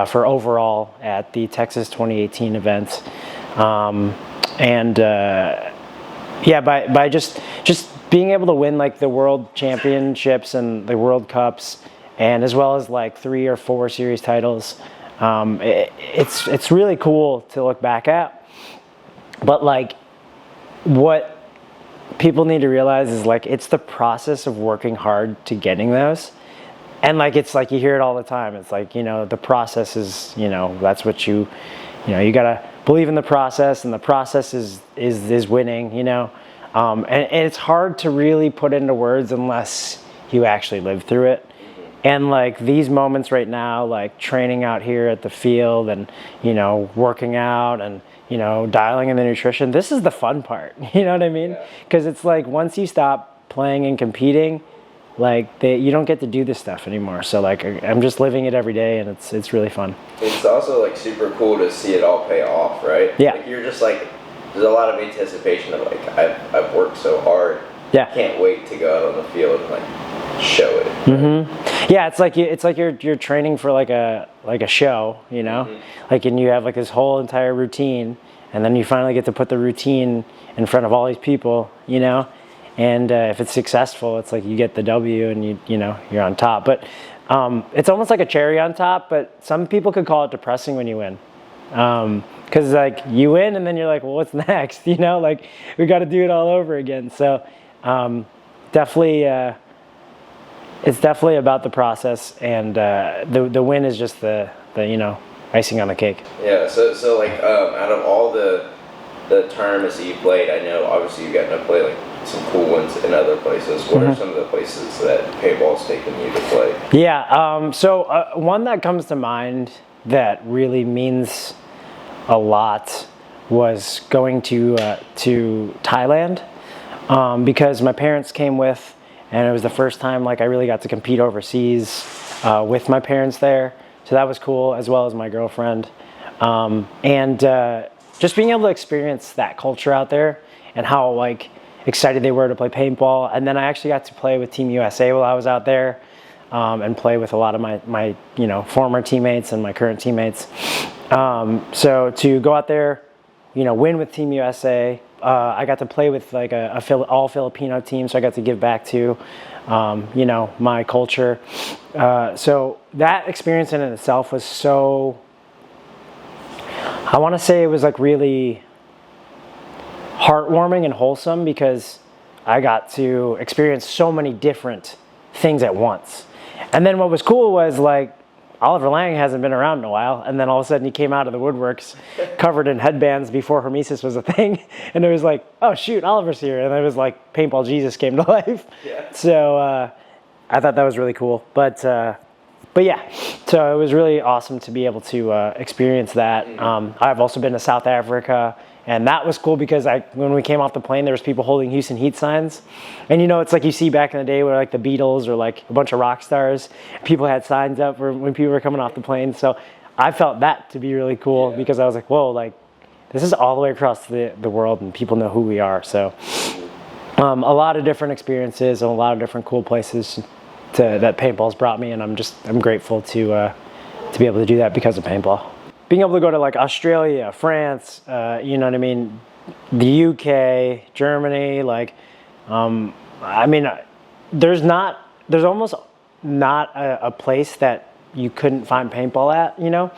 for overall at the Texas 2018 event, by just being able to win like the World Championships and the World Cups, and as well as like 3 or 4 series titles. It's really cool to look back at, but like what people need to realize is like it's the process of working hard to getting those. And like it's like you hear it all the time. It's like, the process is, that's what you gotta believe in the process, and the process is winning, and it's hard to really put into words unless you actually live through it. And like these moments right now, like training out here at the field and, working out and, dialing in the nutrition, this is the fun part. You know what I mean? Because it's like once you stop playing and competing, like you don't get to do this stuff anymore. So like I'm just living it every day, and it's really fun. It's also like super cool to see it all pay off, right? Yeah. Like you're just like, there's a lot of anticipation of like, I've worked so hard. Yeah. Can't wait to go out on the field and like show it. Mm-hmm. Yeah, it's like you're training for like a show, like, and you have like this whole entire routine, and then you finally get to put the routine in front of all these people, and if it's successful, it's like you get the W and you're on top. But it's almost like a cherry on top. But some people could call it depressing when you win, because like you win and then you're like, well, what's next? Like we got to do it all over again. So definitely. It's definitely about the process, and the win is just the icing on the cake. Yeah. So like out of all the tournaments that you played, I know obviously you got to play like some cool ones in other places. What are some of the places that paintball's taken you to play? Yeah. So one that comes to mind that really means a lot was going to Thailand, because my parents came with. And it was the first time like I really got to compete overseas with my parents there. So that was cool, as well as my girlfriend. And just being able to experience that culture out there and how like excited they were to play paintball. And then I actually got to play with Team USA while I was out there, and play with a lot of my former teammates and my current teammates. So to go out there, win with Team USA. I got to play with like a all Filipino team, so I got to give back to, my culture. So that experience in itself was so, I want to say it was like really heartwarming and wholesome, because I got to experience so many different things at once. And then what was cool was like, Oliver Lang hasn't been around in a while, and then all of a sudden he came out of the woodworks covered in headbands before Hormesis was a thing, and it was like, oh shoot, Oliver's here, and it was like Paintball Jesus came to life. Yeah. So I thought that was really cool, but yeah, so it was really awesome to be able to experience that. I've also been to South Africa, and that was cool because when we came off the plane, there was people holding Houston Heat signs. And it's like you see back in the day where like the Beatles or like a bunch of rock stars, people had signs up for when people were coming off the plane. So I felt that to be really cool, because I was like, whoa, like this is all the way across the world and people know who we are. So a lot of different experiences and a lot of different cool places that paintball's brought me. And I'm grateful to be able to do that because of paintball. Being able to go to like Australia, France, the UK, Germany, like, there's almost not a place that you couldn't find paintball at, you know?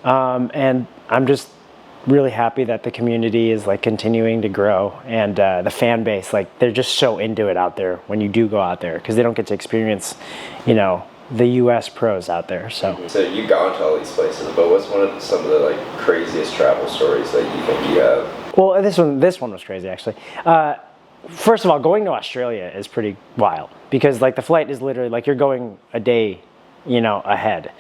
And I'm just really happy that the community is like continuing to grow, and the fan base, like they're just so into it out there when you do go out there, because they don't get to experience, you know, the US pros out there. So you've gone to all these places, but what's some of the like craziest travel stories that you think you have? Well, this one was crazy actually. First of all, going to Australia is pretty wild, because like the flight is literally like you're going a day, you know, ahead.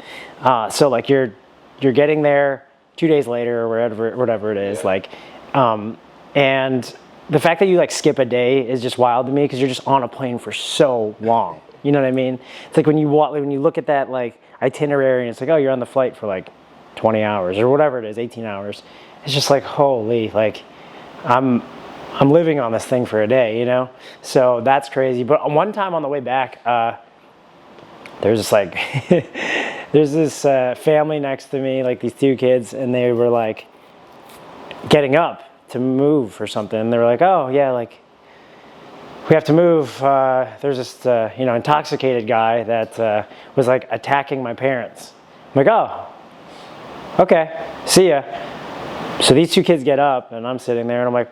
So like you're getting there 2 days later or whatever it is, like, and the fact that you like skip a day is just wild to me, because you're just on a plane for so long. You know what I mean? It's like when you look at that like itinerary, and it's like, oh, you're on the flight for like 20 hours or whatever it is, 18 hours. It's just like, holy, like I'm living on this thing for a day, you know? So that's crazy. But one time on the way back, there's this like, there's this family next to me, like these two kids, and they were like getting up to move or something. And they were like, oh yeah, like we have to move. There's this, you know, intoxicated guy that was like attacking my parents. I'm like, oh, okay, see ya. So these two kids get up, and I'm sitting there, and I'm like,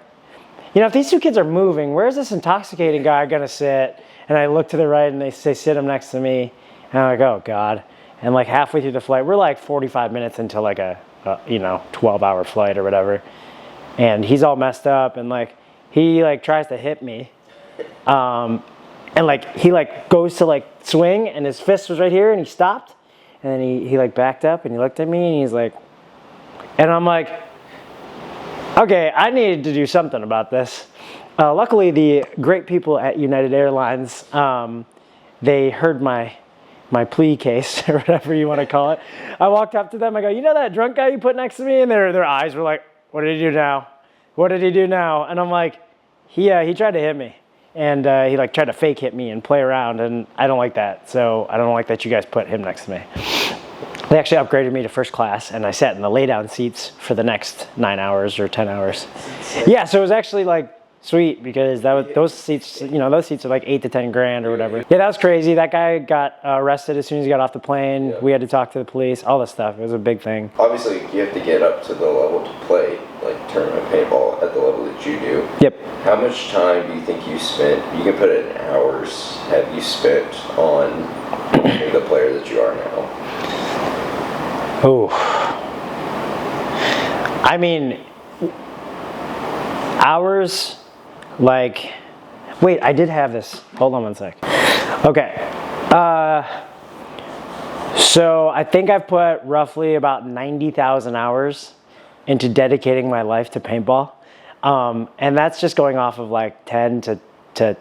you know, if these two kids are moving, where's this intoxicated guy gonna sit? And I look to the right, and they say, sit him next to me. And I'm like, oh God. And like halfway through the flight, we're like 45 minutes into like a you know, 12-hour flight or whatever. And he's all messed up, and like, he like tries to hit me. And like, he like goes to like swing, and his fist was right here, and he stopped. And then he like backed up, and he looked at me, and he's like, and I'm like, okay, I needed to do something about this. Luckily, the great people at United Airlines, they heard my plea case, or whatever you want to call it. I walked up to them, I go, you know that drunk guy you put next to me? And their eyes were like, what did he do now? What did he do now? And I'm like, he tried to hit me. And he like tried to fake hit me and play around, and I don't like that. So I don't like that you guys put him next to me. They actually upgraded me to first class, and I sat in the lay-down seats for the next 9 hours or 10 hours. Yeah, so it was actually like sweet, because those seats, you know, those seats are like 8 to 10 grand or whatever. Yeah, that was crazy. That guy got arrested as soon as he got off the plane. Yeah. We had to talk to the police, all this stuff. It was a big thing. Obviously, you have to get up to the level to play like tournament paintball at the level that you do. Yep. How much time do you think you spent, you can put it in hours, have you spent on being the player that you are now? Oh, I mean, hours, like, wait, I did have this. Hold on one sec. Okay. So I think I've put roughly about 90,000 hours into dedicating my life to paintball. And that's just going off of like 10 to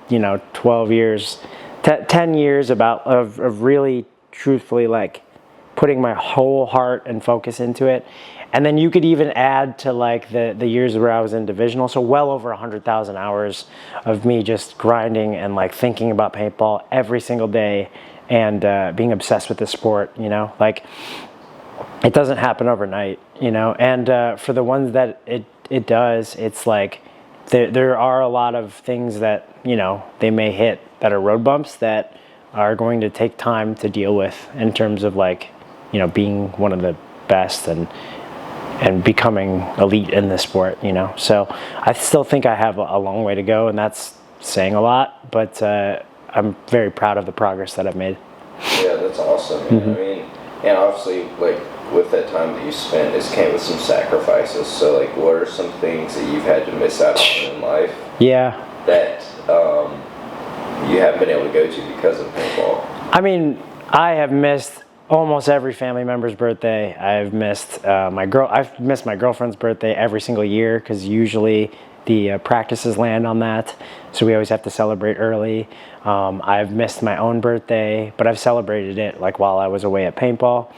you know, 12 years, 10 years of really truthfully like putting my whole heart and focus into it. And then you could even add to like the years where I was in divisional, so well over 100,000 hours of me just grinding and like thinking about paintball every single day, and being obsessed with the sport, you know, like it doesn't happen overnight, you know. And for the ones that it does, it's like there are a lot of things that, you know, they may hit that are road bumps that are going to take time to deal with, in terms of like, you know, being one of the best and becoming elite in this sport, you know. So I still think I have a long way to go, and that's saying a lot, but I'm very proud of the progress that I've made. Yeah, that's awesome. Mm-hmm. I mean, and obviously, like, with that time that you spent, it's came with some sacrifices. So, like, what are some things that you've had to miss out on in life? Yeah. That you haven't been able to go to because of paintball? I mean, I have missed almost every family member's birthday. I've missed I've missed my girlfriend's birthday every single year, because usually the practices land on that, so we always have to celebrate early. I've missed my own birthday, but I've celebrated it like while I was away at paintball.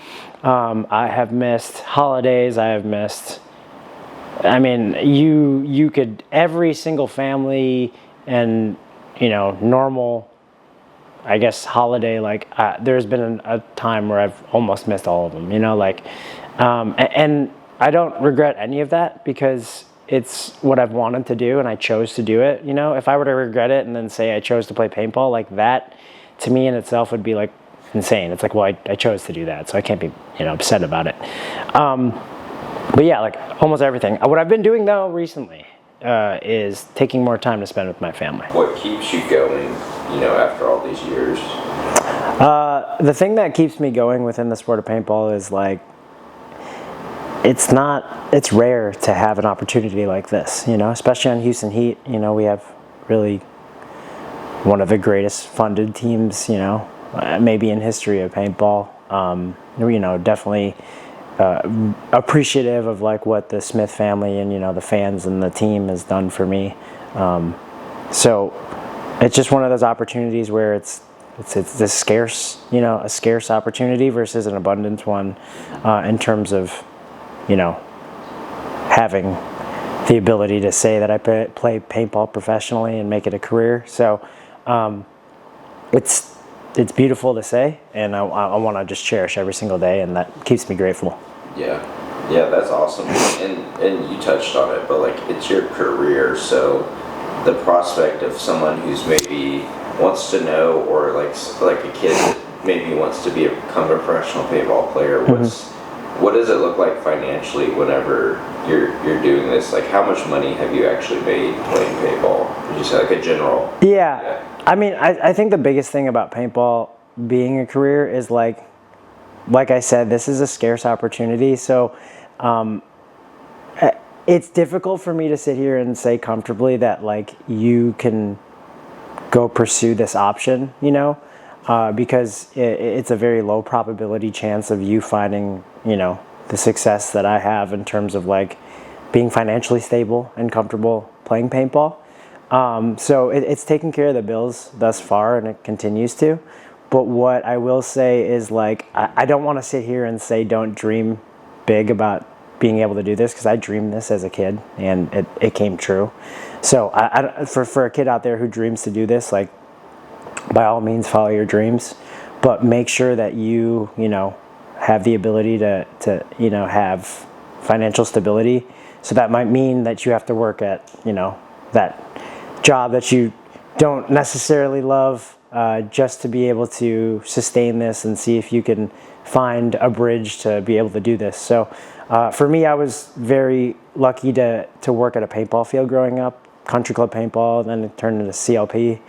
I have missed holidays. I have missed, I mean, you could, every single family and, you know, normal, I guess, holiday, like there's been a time where I've almost missed all of them, you know, like, and I don't regret any of that, because it's what I've wanted to do and I chose to do it. You know, if I were to regret it and then say I chose to play paintball, like that to me in itself would be like insane. It's like, well, I chose to do that, so I can't be, upset about it. But yeah, like almost everything. What I've been doing though recently is taking more time to spend with my family. What keeps you going, after all these years? The thing that keeps me going within the sport of paintball is like, it's rare to have an opportunity like this, especially on Houston Heat. We have really one of the greatest funded teams, maybe in history of paintball. Definitely appreciative of like what the Smith family and the fans and the team has done for me. So it's just one of those opportunities where it's this scarce, a scarce opportunity versus an abundant one, in terms of having the ability to say that I play paintball professionally and make it a career. So it's beautiful to say, and I want to just cherish every single day, and that keeps me grateful. Yeah, that's awesome. And you touched on it, but like it's your career, so the prospect of someone who's maybe wants to know, or like a kid that maybe wants to become a professional paintball player, what does it look like financially whenever you're doing this? Like, how much money have you actually made playing paintball? Would you say like a general? Yeah. I mean, I think the biggest thing about paintball being a career is like I said, this is a scarce opportunity. So it's difficult for me to sit here and say comfortably that like you can go pursue this option, because it's a very low probability chance of you finding, the success that I have in terms of like being financially stable and comfortable playing paintball. So it's taken care of the bills thus far, and it continues to. But what I will say is like, I don't want to sit here and say don't dream big about being able to do this, because I dreamed this as a kid and it came true. So for a kid out there who dreams to do this, like by all means follow your dreams, but make sure that you have the ability to have financial stability. So that might mean that you have to work at that job that you don't necessarily love, just to be able to sustain this and see if you can find a bridge to be able to do this. So for me, I was very lucky to work at a paintball field growing up, Country Club Paintball, then it turned into CLP,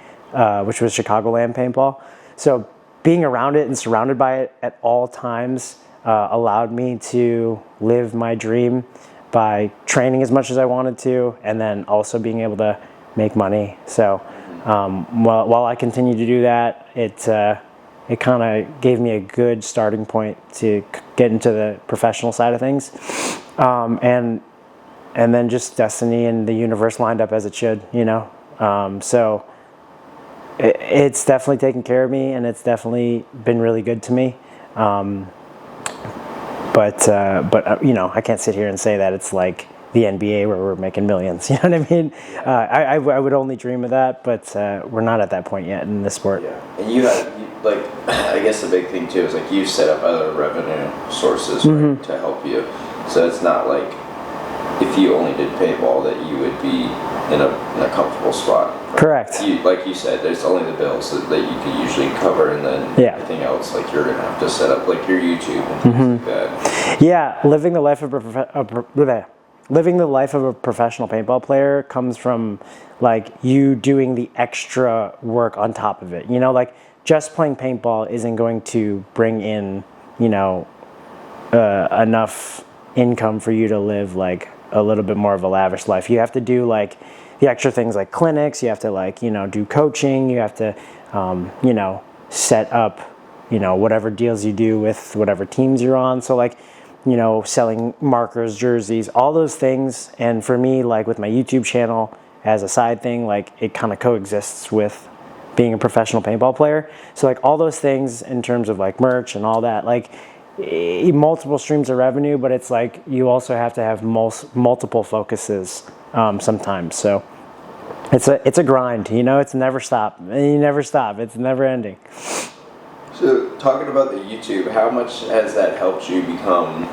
which was Chicagoland Paintball. So being around it and surrounded by it at all times allowed me to live my dream by training as much as I wanted to, and then also being able to make money. So while I continue to do that, it kind of gave me a good starting point to get into the professional side of things. And then just destiny and the universe lined up as it should, so it's definitely taken care of me, and it's definitely been really good to me. But I can't sit here and say that it's like the NBA where we're making millions. You know what I mean? I would only dream of that, but we're not at that point yet in this sport. Yeah, and I guess the big thing too is like you set up other revenue sources, right, to help you. So it's not like if you only did paintball that you would be in a comfortable spot. Right? Correct. Like you said, there's only the bills that you could usually cover, and then everything else, like you're gonna have to set up like your YouTube and things like that. Yeah, living the life of a professional paintball player comes from like you doing the extra work on top of it. Like just playing paintball isn't going to bring in enough income for you to live like a little bit more of a lavish life. You have to do like the extra things like clinics, you have to like do coaching, you have to set up whatever deals you do with whatever teams you're on. So like selling markers, jerseys, all those things. And for me, like with my YouTube channel as a side thing, like it kind of coexists with being a professional paintball player. So like all those things in terms of like merch and all that, like multiple streams of revenue, but it's like you also have to have multiple focuses sometimes. So it's a grind, it's never stop. You never stop. It's never ending. So talking about the YouTube, how much has that helped you become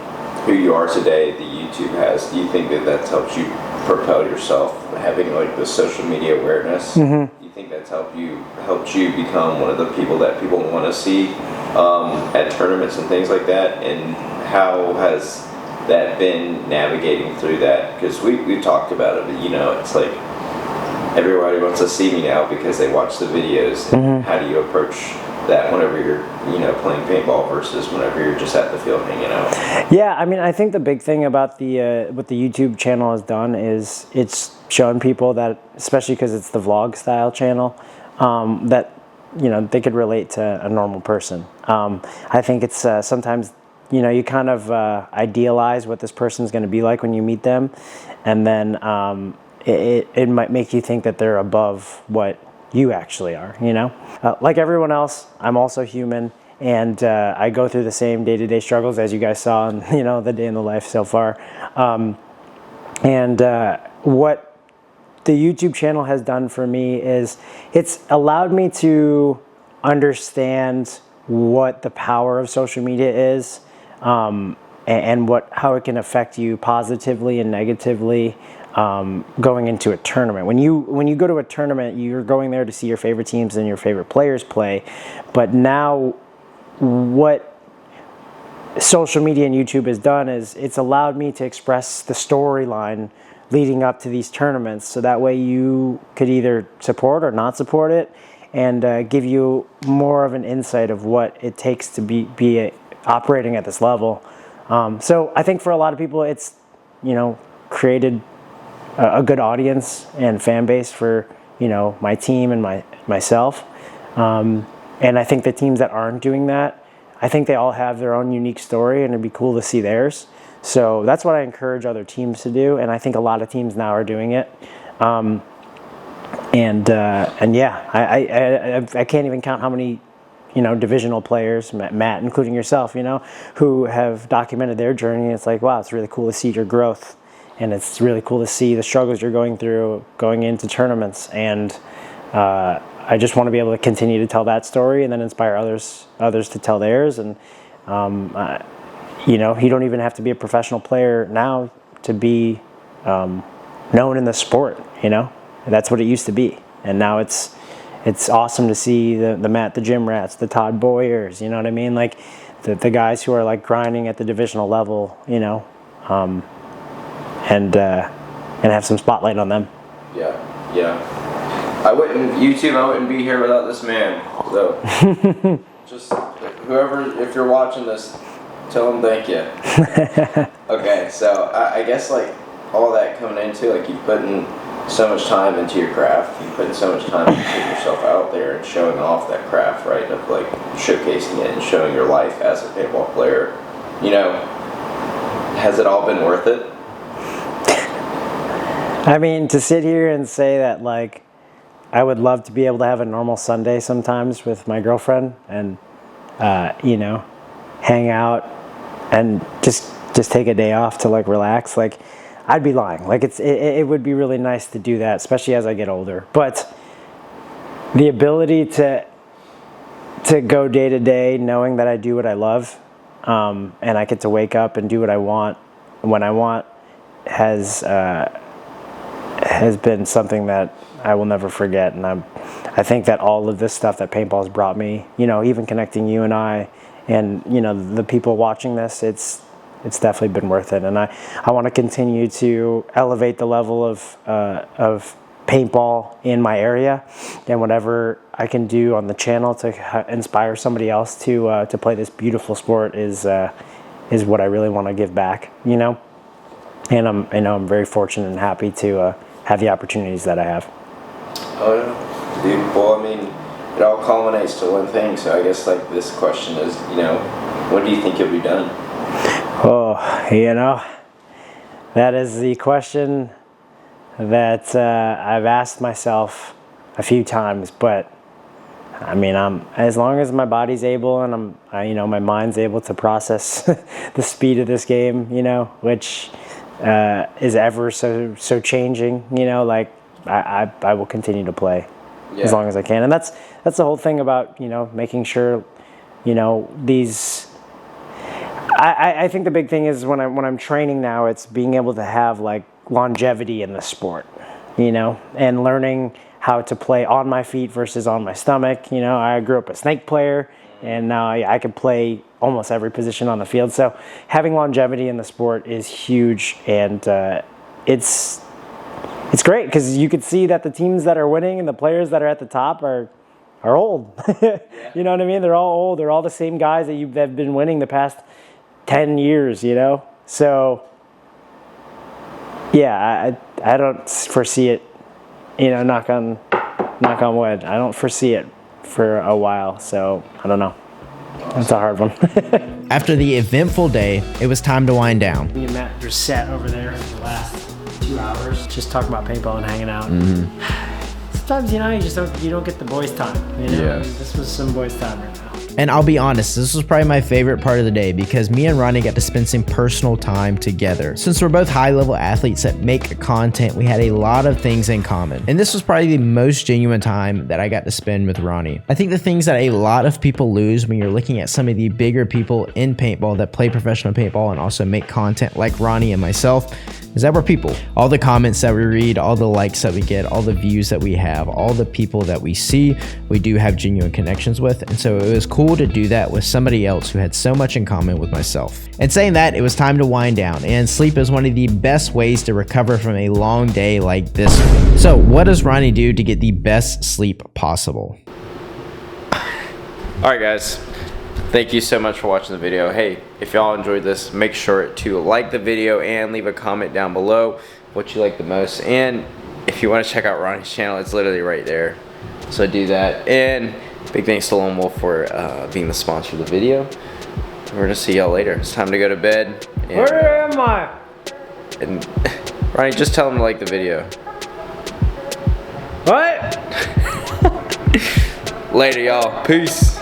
who you are today? The YouTube has. Do you think that that's helped you propel yourself, having like the social media awareness? Do you think that's that's helped you become one of the people that people want to see at tournaments and things like that? And how has that been navigating through that? Because we talked about it, but it's like everybody wants to see me now because they watch the videos. And how do you approach that whenever you're playing paintball versus whenever you're just at the field hanging out? Yeah, I mean, I think the big thing about the what the YouTube channel has done is it's shown people that, especially because it's the vlog style channel, that they could relate to a normal person. I think it's sometimes you kind of idealize what this person's going to be like when you meet them, and then it might make you think that they're above what you actually are. Like everyone else, I'm also human, and I go through the same day-to-day struggles as you guys saw in the day in the life so far. And what the YouTube channel has done for me is it's allowed me to understand what the power of social media is, and how it can affect you positively and negatively. Going into a tournament. When you go to a tournament, you're going there to see your favorite teams and your favorite players play. But now what social media and YouTube has done is it's allowed me to express the storyline leading up to these tournaments, so that way you could either support or not support it, and give you more of an insight of what it takes to be operating at this level. So I think for a lot of people, it's created a good audience and fan base for my team and myself, and I think the teams that aren't doing that, I think they all have their own unique story, and it'd be cool to see theirs. So that's what I encourage other teams to do, and I think a lot of teams now are doing it. And yeah, I can't even count how many divisional players, Matt, including yourself, who have documented their journey. It's like, wow, it's really cool to see your growth. And it's really cool to see the struggles you're going through going into tournaments. And I just want to be able to continue to tell that story and then inspire others to tell theirs. And, you don't even have to be a professional player now to be known in the sport, That's what it used to be. And now it's awesome to see the Matt, the Gymrats, the Todd Boyers, you know what I mean? Like the guys who are like grinding at the divisional level, and have some spotlight on them. Yeah. I wouldn't be here without this man. So, just whoever, if you're watching this, tell him thank you. Okay, so I guess like all that coming into, like, you putting so much time into your craft, you putting so much time into putting yourself out there and showing off that craft, right? Of like showcasing it and showing your life as a paintball player. Has it all been worth it? I mean, to sit here and say that, like, I would love to be able to have a normal Sunday sometimes with my girlfriend and, hang out and just take a day off to, like, relax. Like, I'd be lying. Like, it would be really nice to do that, especially as I get older. But the ability to go day to day knowing that I do what I love, and I get to wake up and do what I want when I want has been something that I will never forget. And I think that all of this stuff that paintball's brought me, even connecting you and I and, the people watching this, it's definitely been worth it. And I want to continue to elevate the level of paintball in my area, and whatever I can do on the channel to inspire somebody else to play this beautiful sport is what I really want to give back, And I'm very fortunate and happy to have the opportunities that I have. Oh yeah, dude. Well, I mean, it all culminates to one thing. So I guess like this question is, when do you think you'll be done? Oh, that is the question that I've asked myself a few times. But I mean, as long as my body's able and my mind's able to process the speed of this game, which is ever so changing, like I will continue to play as long as I can. And that's the whole thing about, making sure, these, I think the big thing is when I'm training now, it's being able to have like longevity in the sport, and learning how to play on my feet versus on my stomach. You know, I grew up a snake player, and now I can play almost every position on the field. So having longevity in the sport is huge, and it's great because you could see that the teams that are winning and the players that are at the top are old. You know what I mean? They're all old. They're all the same guys that have been winning the past 10 years, you know? So, yeah, I don't foresee it, you know, knock on wood. I don't foresee it for a while, so I don't know. That's a hard one. After the eventful day, it was time to wind down. Me and Matt just sat over there for the last 2 hours, just talking about paintball and hanging out. Sometimes, you know, you don't get the boys' time. You know, Yeah. This was some boys' time right now. And I'll be honest, this was probably my favorite part of the day because me and Ronnie got to spend some personal time together. Since we're both high-level athletes that make content, we had a lot of things in common. And this was probably the most genuine time that I got to spend with Ronnie. I think the things that a lot of people lose when you're looking at some of the bigger people in paintball that play professional paintball and also make content like Ronnie and myself is that we're people. All the comments that we read, all the likes that we get, all the views that we have, all the people that we see, we do have genuine connections with. And so it was cool to do that with somebody else who had so much in common with myself. And saying that, it was time to wind down, and sleep is one of the best ways to recover from a long day like this one. So what does Ronnie do to get the best sleep possible? All right, guys. Thank you so much for watching the video. Hey, if y'all enjoyed this, make sure to like the video and leave a comment down below what you like the most. And if you want to check out Ronnie's channel, it's literally right there. So do that. And big thanks to Lone Wolf for being the sponsor of the video. We're gonna see y'all later. It's time to go to bed. And, Where am I? And Ronnie, just tell him to like the video. What? Later, y'all. Peace.